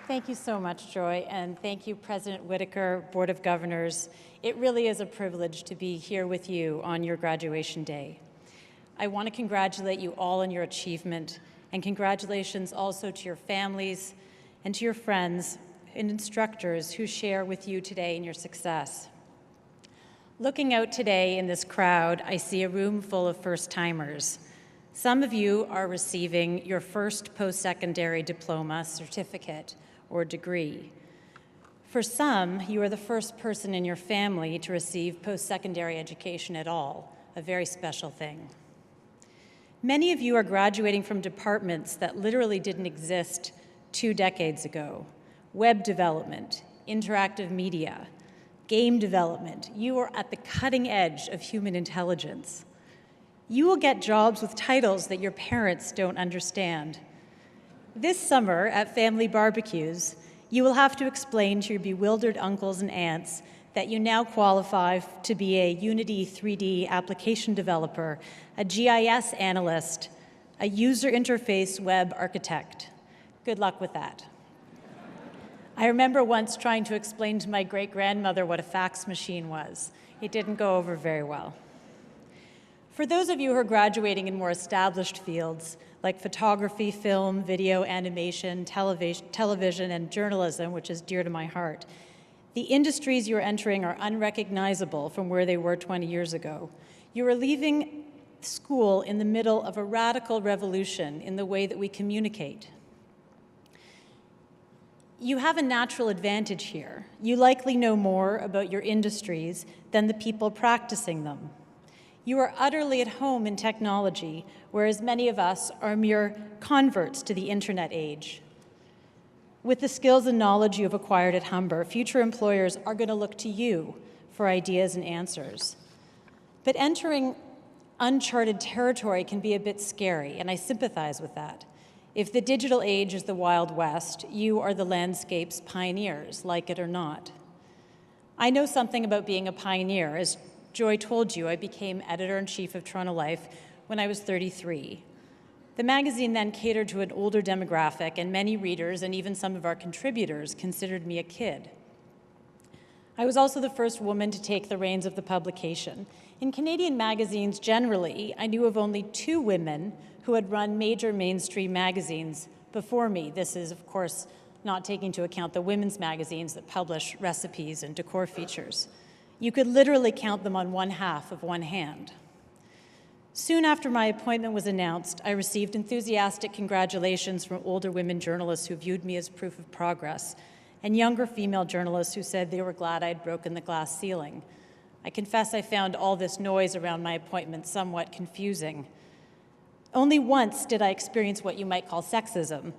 Thank you so much, Joy, and thank you, President Whitaker, Board of Governors. It really is a privilege to be here with you on your graduation day. I want to congratulate you all on your achievement, and congratulations also to your families and to your friends and instructors who share with you today in your success. Looking out today in this crowd, I see a room full of first-timers. Some of you are receiving your first post-secondary diploma, certificate, or degree. For some, you are the first person in your family to receive post-secondary education at all, a very special thing. Many of you are graduating from departments that literally didn't exist 2 decades ago. Web development, interactive media, game development. You are at the cutting edge of human intelligence. You will get jobs with titles that your parents don't understand. This summer at family barbecues, you will have to explain to your bewildered uncles and aunts that you now qualify to be a Unity 3D application developer, a GIS analyst, a user interface web architect. Good luck with that. I remember once trying to explain to my great-grandmother what a fax machine was. It didn't go over very well. For those of you who are graduating in more established fields, like photography, film, video, animation, television, and journalism, which is dear to my heart, the industries you're entering are unrecognizable from where they were 20 years ago. You are leaving school in the middle of a radical revolution in the way that we communicate. You have a natural advantage here. You likely know more about your industries than the people practicing them. You are utterly at home in technology, whereas many of us are mere converts to the internet age. With the skills and knowledge you have acquired at Humber, future employers are going to look to you for ideas and answers. But entering uncharted territory can be a bit scary, and I sympathize with that. If the digital age is the Wild West, you are the landscape's pioneers, like it or not. I know something about being a pioneer. As Joy told you, I became editor-in-chief of Toronto Life when I was 33. The magazine then catered to an older demographic, and many readers and even some of our contributors considered me a kid. I was also the first woman to take the reins of the publication. In Canadian magazines generally, I knew of only 2 women who had run major mainstream magazines before me. This is, of course, not taking into account the women's magazines that publish recipes and decor features. You could literally count them on one half of one hand. Soon after my appointment was announced, I received enthusiastic congratulations from older women journalists who viewed me as proof of progress, and younger female journalists who said they were glad I'd broken the glass ceiling. I confess I found all this noise around my appointment somewhat confusing. Only once did I experience what you might call sexism.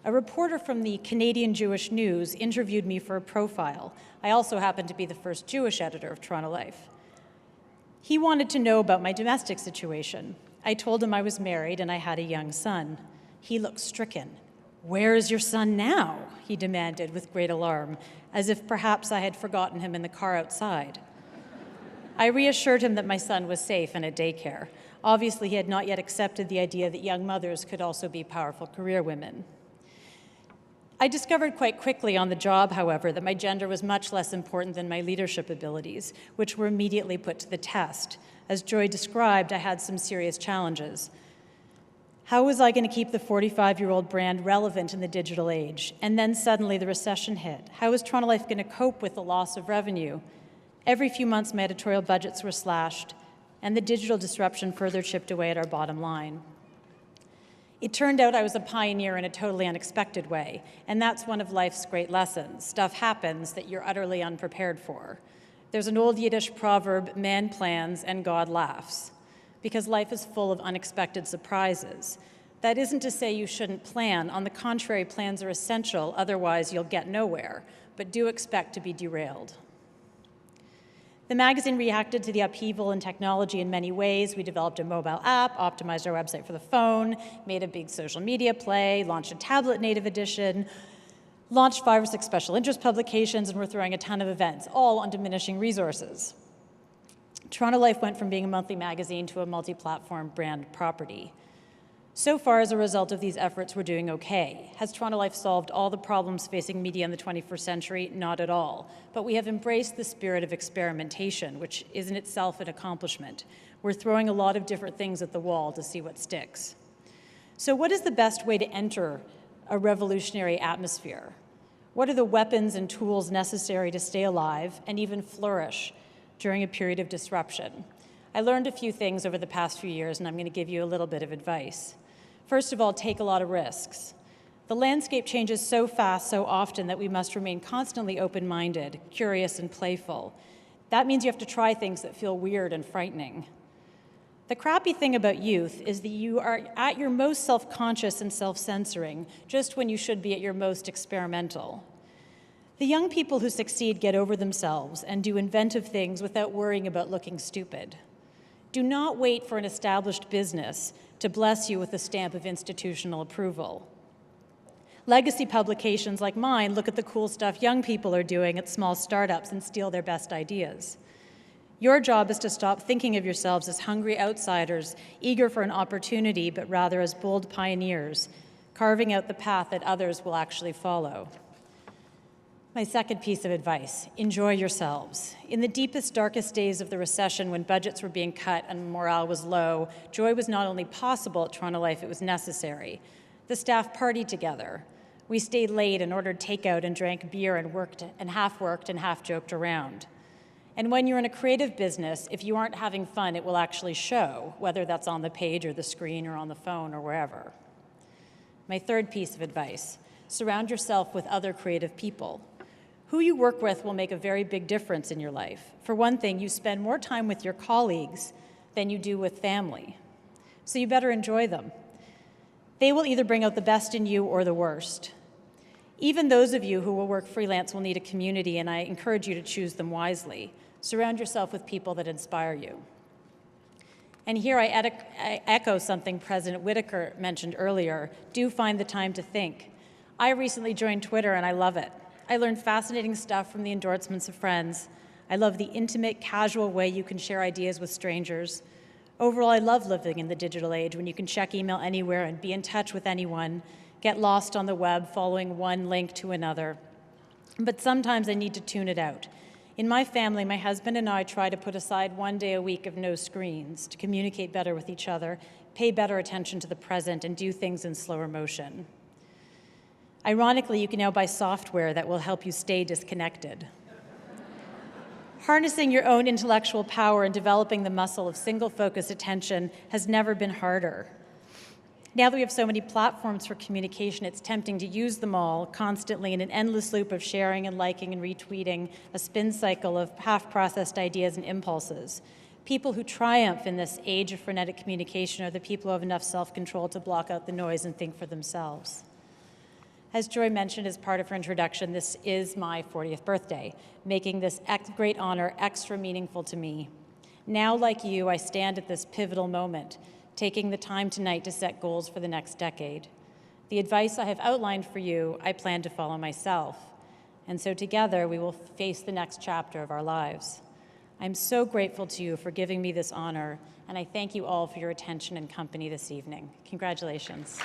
A reporter from the Canadian Jewish News interviewed me for a profile. I also happened to be the first Jewish editor of Toronto Life. He wanted to know about my domestic situation. I told him I was married and I had a young son. He looked stricken. "Where is your son now?" he demanded with great alarm, as if perhaps I had forgotten him in the car outside. I reassured him that my son was safe and at daycare. Obviously, he had not yet accepted the idea that young mothers could also be powerful career women. I discovered quite quickly on the job, however, that my gender was much less important than my leadership abilities, which were immediately put to the test. As Joy described, I had some serious challenges. How was I going to keep the 45-year-old brand relevant in the digital age? And then suddenly the recession hit. How was Toronto Life going to cope with the loss of revenue? Every few months, my editorial budgets were slashed, and the digital disruption further chipped away at our bottom line. It turned out I was a pioneer in a totally unexpected way, and that's one of life's great lessons. Stuff happens that you're utterly unprepared for. There's an old Yiddish proverb, man plans and God laughs, because life is full of unexpected surprises. That isn't to say you shouldn't plan. On the contrary, plans are essential, otherwise you'll get nowhere, but do expect to be derailed. The magazine reacted to the upheaval in technology in many ways. We developed a mobile app, optimized our website for the phone, made a big social media play, launched a tablet-native edition, launched 5 or 6 special interest publications, and we're throwing a ton of events, all on diminishing resources. Toronto Life went from being a monthly magazine to a multi-platform brand property. So far, as a result of these efforts, we're doing okay. Has Toronto Life solved all the problems facing media in the 21st century? Not at all. But we have embraced the spirit of experimentation, which is in itself an accomplishment. We're throwing a lot of different things at the wall to see what sticks. So what is the best way to enter a revolutionary atmosphere? What are the weapons and tools necessary to stay alive and even flourish during a period of disruption? I learned a few things over the past few years, and I'm going to give you a little bit of advice. First of all, take a lot of risks. The landscape changes so fast, so often, that we must remain constantly open-minded, curious, and playful. That means you have to try things that feel weird and frightening. The crappy thing about youth is that you are at your most self-conscious and self-censoring just when you should be at your most experimental. The young people who succeed get over themselves and do inventive things without worrying about looking stupid. Do not wait for an established business to bless you with a stamp of institutional approval. Legacy publications like mine look at the cool stuff young people are doing at small startups and steal their best ideas. Your job is to stop thinking of yourselves as hungry outsiders, eager for an opportunity, but rather as bold pioneers, carving out the path that others will actually follow. My second piece of advice, enjoy yourselves. In the deepest, darkest days of the recession, when budgets were being cut and morale was low, joy was not only possible at Toronto Life, it was necessary. The staff partied together. We stayed late and ordered takeout and drank beer and worked and half joked around. And when you're in a creative business, if you aren't having fun, it will actually show, whether that's on the page or the screen or on the phone or wherever. My third piece of advice, surround yourself with other creative people. Who you work with will make a very big difference in your life. For one thing, you spend more time with your colleagues than you do with family. So you better enjoy them. They will either bring out the best in you or the worst. Even those of you who will work freelance will need a community, and I encourage you to choose them wisely. Surround yourself with people that inspire you. And here I echo something President Whitaker mentioned earlier. Do find the time to think. I recently joined Twitter, and I love it. I learned fascinating stuff from the endorsements of friends. I love the intimate, casual way you can share ideas with strangers. Overall, I love living in the digital age when you can check email anywhere and be in touch with anyone, get lost on the web following one link to another. But sometimes I need to tune it out. In my family, my husband and I try to put aside one day a week of no screens to communicate better with each other, pay better attention to the present, and do things in slower motion. Ironically, you can now buy software that will help you stay disconnected. Harnessing your own intellectual power and developing the muscle of single-focused attention has never been harder. Now that we have so many platforms for communication, it's tempting to use them all constantly in an endless loop of sharing and liking and retweeting, a spin cycle of half-processed ideas and impulses. People who triumph in this age of frenetic communication are the people who have enough self-control to block out the noise and think for themselves. As Joy mentioned as part of her introduction, this is my 40th birthday, making this great honor extra meaningful to me. Now, like you, I stand at this pivotal moment, taking the time tonight to set goals for the next decade. The advice I have outlined for you, I plan to follow myself. And so together, we will face the next chapter of our lives. I'm so grateful to you for giving me this honor, and I thank you all for your attention and company this evening. Congratulations.